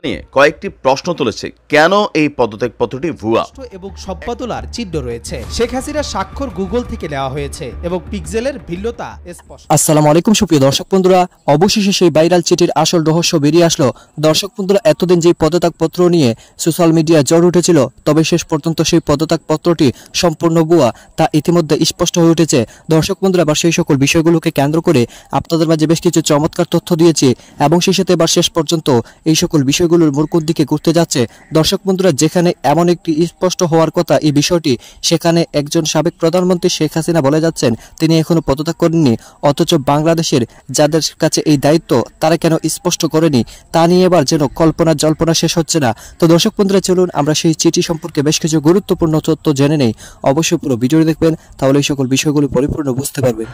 নিয়ে কয়েকটি প্রশ্ন তুলেছে, কেন এই পদত্যাগপত্রটি ভুয়া এবং সম্পাদনার চিহ্ন রয়েছে। শেখ হাসিনার স্বাক্ষর গুগল থেকে নেওয়া হয়েছে এবং পিক্সেলের ভিন্নতা স্পষ্ট। আসসালামু আলাইকুম সুপ্রিয় দর্শক বন্ধুরা, অবশেষে সেই ভাইরাল চিঠির আসল রহস্য বেরিয়ে আসলো। দর্শক বন্ধুরা, এতদিন যে পদত্যাগপত্র নিয়ে সোশ্যাল মিডিয়া জ্বর উঠেছিল, তবে শেষ পর্যন্ত সেই পদত্যাগপত্রটি সম্পূর্ণ ভুয়া তা ইতিমধ্যে স্পষ্ট হয়ে উঠেছে। দর্শক বন্ধুরা, এবার সেই সকল বিষয়গুলোকে কেন্দ্র করে আপনাদের মাঝে বেশ কিছু চমৎকার তথ্য দিয়েছি এবং সেই সাথে এবার শেষ পর্যন্ত এই সকল বিষয়গুলোর মূর্খর দিকে ঘুরতে যাচ্ছে। দর্শক বন্ধুরা, যেখানে এমন একটি স্পষ্ট হওয়ার কথা এই বিষয়টি, সেখানে একজন সাবেক প্রধানমন্ত্রী শেখ হাসিনা বলে যাচ্ছেন তিনি এখনো পদত্যাগ করেননি, অথচ বাংলাদেশের যাদের কাছে এই দায়িত্ব তারা কেন স্পষ্ট করেনি তা নিয়ে এবার যেন কল্পনা জল্পনা শেষ হচ্ছে না। তো দর্শক বন্ধুরা, চলুন আমরা সেই চিঠি সম্পর্কে বেশ কিছু গুরুত্বপূর্ণ তথ্য জেনে নেই। অবশ্যই পুরো ভিডিও দেখবেন, তাহলে এই সকল বিষয়গুলো পরিপূর্ণ বুঝতে পারবেন।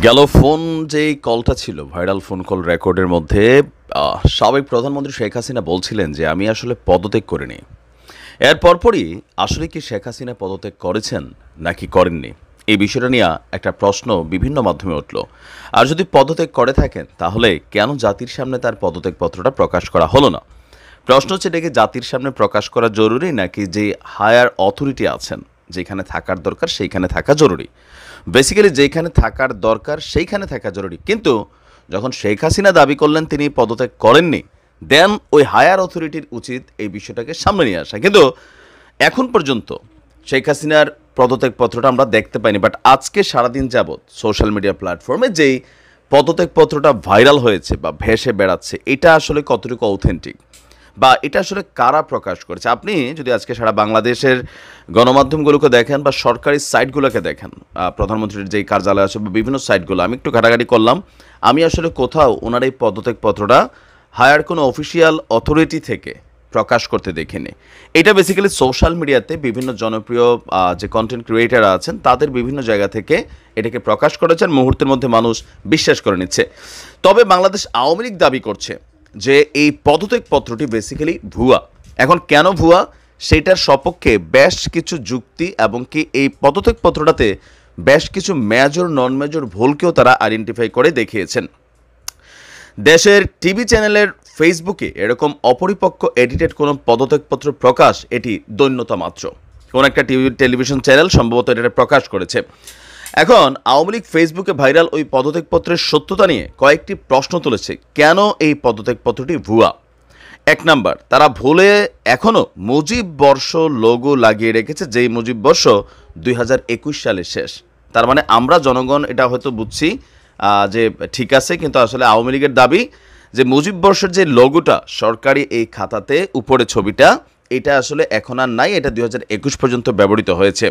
গেল ফোন যেই কলটা ছিল, ভাইরাল ফোন কল রেকর্ডের মধ্যে সাবেক প্রধানমন্ত্রী শেখ হাসিনা বলছিলেন যে আমি আসলে পদত্যাগ করিনি। এর পরপরই আসলে কি শেখ হাসিনা পদত্যাগ করেছেন নাকি করেননি, এই বিষয়টা নিয়ে একটা প্রশ্ন বিভিন্ন মাধ্যমে উঠল। আর যদি পদত্যাগ করে থাকেন, তাহলে কেন জাতির সামনে তার পদত্যাগপত্রটা প্রকাশ করা হলো না? প্রশ্ন হচ্ছে, এটাকে জাতির সামনে প্রকাশ করা জরুরি নাকি যে হায়ার অথরিটি আছেন যেখানে থাকার দরকার সেইখানে থাকা জরুরি? বেসিক্যালি যেখানে থাকার দরকার সেইখানে থাকা জরুরি, কিন্তু যখন শেখ হাসিনা দাবি করলেন তিনি পদত্যাগ করেননি, দেন ওই হায়ার অথরিটির উচিত এই বিষয়টাকে সামনে নিয়ে আসা। কিন্তু এখন পর্যন্ত শেখ হাসিনার পদত্যাগপত্রটা আমরা দেখতে পাইনি। বাট আজকে সারাদিন যাবৎ সোশ্যাল মিডিয়া প্ল্যাটফর্মে যেই পদত্যাগপত্রটা ভাইরাল হয়েছে বা ভেসে বেড়াচ্ছে, এটা আসলে কতটুকু অথেন্টিক বা এটা আসলে কারা প্রকাশ করেছে? আপনি যদি আজকে সারা বাংলাদেশের গণমাধ্যমগুলোকে দেখেন বা সরকারি সাইটগুলোকে দেখেন, প্রধানমন্ত্রীর যেই কার্যালয় আছে বা বিভিন্ন সাইটগুলো, আমি একটু ঘাটাঘাটি করলাম, আমি আসলে কোথাও ওনার এই পদত্যাগপত্রটা হায়ার কোনো অফিসিয়াল অথরিটি থেকে প্রকাশ করতে দেখিনি। এটা বেসিক্যালি সোশ্যাল মিডিয়াতে বিভিন্ন জনপ্রিয় যে কন্টেন্ট ক্রিয়েটাররা আছেন তাদের বিভিন্ন জায়গা থেকে এটাকে প্রকাশ করেছেন, মুহূর্তের মধ্যে মানুষ বিশ্বাস করে নিচ্ছে। তবে বাংলাদেশ আওয়ামী লীগ দাবি করছে যে এই পদত্যাগপত্রটি বেসিক্যালি ভুয়া। এখন কেন ভুয়া সেটার সপক্ষে বেশ কিছু যুক্তি এবং কি এই পদত্যাগপত্রটাতে বেশ কিছু মেজর নন মেজর ভুলকেও তারা আইডেন্টিফাই করে দেখিয়েছেন। দেশের টিভি চ্যানেলের ফেসবুকে এরকম অপরিপক্ক এডিটেড কোনো পদত্যাগপত্র প্রকাশ এটি দৈন্যতা মাত্র। কোন একটা টেলিভিশন চ্যানেল সম্ভবত এটা প্রকাশ করেছে। এখন আওয়ামী লীগ ফেসবুকে ভাইরাল ওই পদত্যাগপত্রের সত্যতা নিয়ে কয়েকটি প্রশ্ন তুলেছে, কেন এই পদত্যাগপত্রটি ভুয়া। এক নাম্বার, তারা ভুলে এখনও মুজিব বর্ষ লোগো লাগিয়ে রেখেছে, যেই মুজিব বর্ষ 2021 সালে শেষ। তার মানে আমরা জনগণ এটা হয়তো বুঝছি যে ঠিক আছে, কিন্তু আসলে আওয়ামী লীগের দাবি যে মুজিব বর্ষের যে লোগোটা সরকারি এই খাতাতে উপরে ছবিটা, এটা আসলে এখন আর নাই, এটা 2021 পর্যন্ত ব্যবহৃত হয়েছে।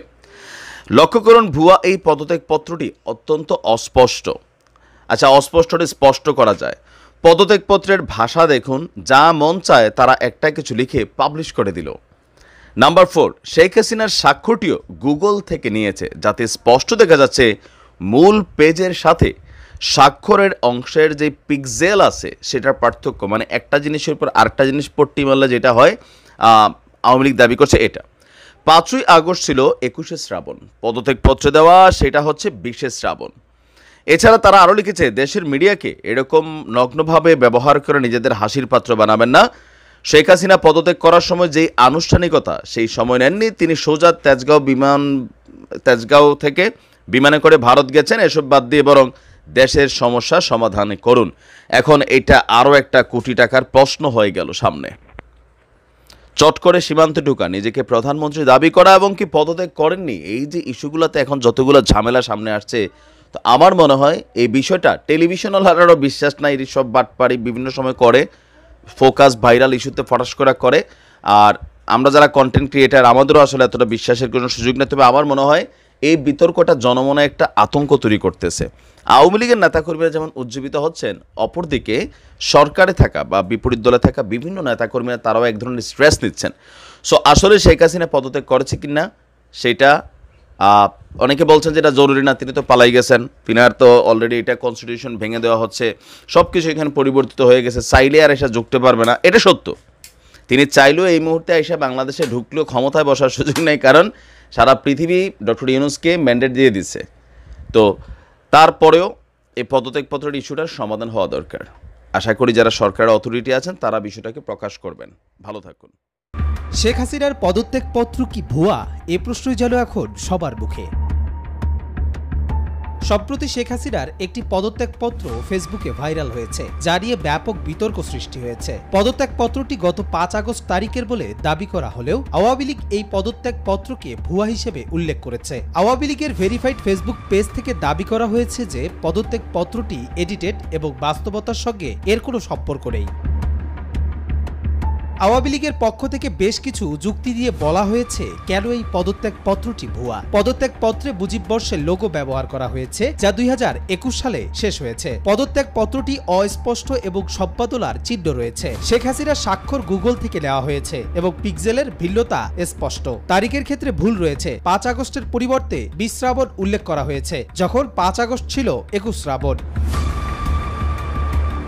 লক্ষ্য করুন, ভুয়া এই পদত্যাগপত্রটি অত্যন্ত অস্পষ্ট। আচ্ছা, অস্পষ্টটা স্পষ্ট করা যায়। পদত্যাগপত্রের ভাষা দেখুন, যা মন চায় তারা একটা কিছু লিখে পাবলিশ করে দিল। নাম্বার 4, শেখ হাসিনার স্বাক্ষরটিও গুগল থেকে নিয়েছে, যাতে স্পষ্ট দেখা যাচ্ছে মূল পেজের সাথে স্বাক্ষরের অংশের যে পিক্সেল আছে সেটার পার্থক্য, মানে একটা জিনিসের উপর আরেকটা জিনিস পট্টি মারলে যেটা হয়, আওয়ামী লীগ দাবি করছে এটা। 5ই আগস্ট ছিল 21শে শ্রাবণ, পদত্যাগপত্র দেওয়া সেটা হচ্ছে 20শে শ্রাবণ। এছাড়া তারা আরও লিখেছে, দেশের মিডিয়াকে এরকম নগ্নভাবে ব্যবহার করে নিজেদের হাসির পাত্র বানাবেন না। শেখ হাসিনা পদত্যাগ করার সময় যেই আনুষ্ঠানিকতা সেই সময় নেননি, তিনি সোজা তেজগাঁও থেকে বিমানে করে ভারত গেছেন। এসব বাদ দিয়ে বরং দেশের সমস্যা সমাধান করুন। এখন এটা আরও একটা কোটি টাকার প্রশ্ন হয়ে গেল সামনে। চট করে সীমান্তে ঢুকা, নিজেকে প্রধানমন্ত্রী দাবি করা এবং কি পদত্যাগ করেননি, এই যে ইস্যুগুলোতে এখন যতগুলো ঝামেলা সামনে আসছে, তো আমার মনে হয় এই বিষয়টা টেলিভিশনালরাও বিশ্বাস নাই, সব বাটপাড়ি বিভিন্ন সময় করে, ফোকাস ভাইরাল ইস্যুতে ফটাস করে। আর আমরা যারা কন্টেন্ট ক্রিয়েটার, আমাদেরও আসলে এতটা বিশ্বাসের কোনো সুযোগ নেই। তবে আমার মনে হয় এই বিতর্কটা জনমনে একটা আতঙ্ক তৈরি করতেছে। আওয়ামী লীগের নেতাকর্মীরা যেমন উজ্জীবিত হচ্ছেন, অপরদিকে সরকারে থাকা বা বিপরীত দলে থাকা বিভিন্ন নেতাকর্মীরা তারাও এক ধরনের স্ট্রেস নিচ্ছেন। সো আসলে শেখ হাসিনা পদত্যাগ করেছে কিনা সেটা অনেকে বলছেন যে এটা জরুরি না, তিনি তো পালাই গেছেন, তিনার তো অলরেডি এটা কনস্টিটিউশন ভেঙে দেওয়া হচ্ছে, সব কিছু এখানে পরিবর্তিত হয়ে গেছে, চাইলে আর এসে ঢুকতে পারবে না। এটা সত্য, তিনি চাইলেও এই মুহূর্তে এসে বাংলাদেশে ঢুকলেও ক্ষমতায় বসার সুযোগ নেই, কারণ সারা পৃথিবী ডক্টর ইউনূসকে ম্যান্ডেট দিয়ে দিচ্ছে। তো তারপরেও এই পদত্যাগপত্রের ইস্যুটার সমাধান হওয়া দরকার। আশা করি যারা সরকারের অথরিটি আছেন তারা বিষয়টাকে প্রকাশ করবেন। ভালো থাকুন। শেখ হাসিনার পদত্যাগপত্র কি ভুয়া? এ প্রশ্নই যেন এখন সবার মুখে। সম্প্রতি শেখ হাসিনার একটি পদত্যাগপত্র ফেসবুকে ভাইরাল হয়েছে, যা নিয়ে ব্যাপক বিতর্ক সৃষ্টি হয়েছে। পদত্যাগপত্রটি গত ৫ আগস্ট তারিখের বলে দাবি করা হলেও আওয়ামী লীগ এই পদত্যাগপত্রকে ভুয়া হিসেবে উল্লেখ করেছে। আওয়ামী লীগের ভেরিফাইড ফেসবুক পেজ থেকে দাবি করা হয়েছে যে পদত্যাগপত্রটি এডিটেড এবং বাস্তবতার সঙ্গে এর কোনো সম্পর্ক নেই। আওয়ামী লীগের পক্ষ থেকে বেশ কিছু যুক্তি দিয়ে বলা হয়েছে কেন এই পদত্যাগপত্রটি ভুয়া। পদত্যাগপত্রে মুজিব বর্ষের লোগো ব্যবহার করা হয়েছে, যা ২০২১ সালে শেষ হয়েছে। পদত্যাগপত্রটি অস্পষ্ট এবং সম্পাদনার চিহ্ন রয়েছে। শেখ হাসিনার স্বাক্ষর গুগল থেকে নেওয়া হয়েছে এবং পিক্সেলের ভিন্নতা স্পষ্ট। তারিখের ক্ষেত্রে ভুল রয়েছে। ৫ আগস্টের পরিবর্তে ২০ শ্রাবণ উল্লেখ করা হয়েছে, যখন ৫ আগস্ট ছিল ২১ শ্রাবণ।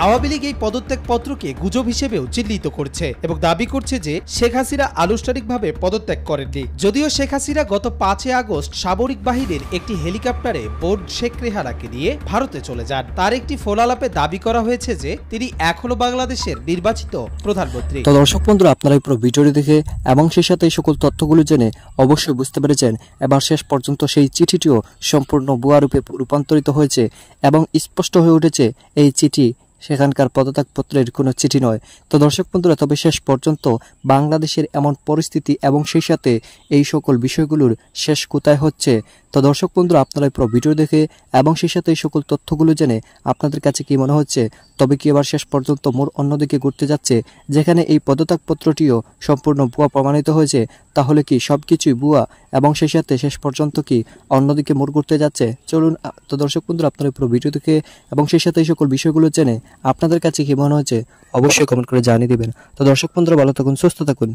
আওয়ামী লীগ এই পদত্যাগপত্রকে গুজব হিসেবেও চিহ্নিত করছে এবং দাবি করছে যে শেখ হাসিনা আনুষ্ঠানিকভাবে পদত্যাগ করেননি। যদিও শেখ হাসিনা গত ৫ আগস্ট সামরিক বাহিনীর একটি হেলিকপ্টারে বোন শেখ রেহানাকে নিয়ে ভারতে চলে যান। তার একটি ফোনালাপে দাবি করা হয়েছে যে তিনি এখনো বাংলাদেশের নির্বাচিত প্রধানমন্ত্রী। তো দর্শক বন্ধুরা, আপনারা এই পুরো ভিডিওটি দেখে এবং সেই সাথে এই সকল তথ্যগুলো জেনে অবশ্যই বুঝতে পেরেছেন এবার শেষ পর্যন্ত সেই চিঠিটিও সম্পূর্ণ ভুয়া রূপে রূপান্তরিত হয়েছে এবং স্পষ্ট হয়ে উঠেছে এই চিঠি সেখানকার পদত্যাগপত্রের কোনো চিঠি নয়। তো দর্শক বন্ধুরা, তবে শেষ পর্যন্ত বাংলাদেশের এমন পরিস্থিতি এবং সেই সাথে এই সকল বিষয়গুলোর শেষ কোথায় হচ্ছে। তো দর্শক বন্ধুরা, আপনারা পুরো ভিডিও দেখে এবং সেই সাথে এই সকল তথ্যগুলো জেনে আপনাদের কাছে কি মনে হচ্ছে? তবে কি এবার শেষ পর্যন্ত মোড় অন্যদিকে ঘুরতে যাচ্ছে, যেখানে এই পদত্যাগপত্রটিও সম্পূর্ণ ভুয়া প্রমাণিত হয়েছে? তাহলে কি সবকিছুই ভুয়া এবং সেই সাথে শেষ পর্যন্ত কি অন্যদিকে মোড় ঘুরতে যাচ্ছে? চলুন। তো দর্শক বন্ধুরা, আপনারা পুরো ভিডিও দেখে এবং সেই সাথে এই সকল বিষয়গুলো জেনে আপনাদের কাছে কি মনে হচ্ছে অবশ্যই কমেন্ট করে জানিয়ে দিবেন। তো দর্শক বন্ধুরা, ভালো থাকুন, সুস্থ থাকুন।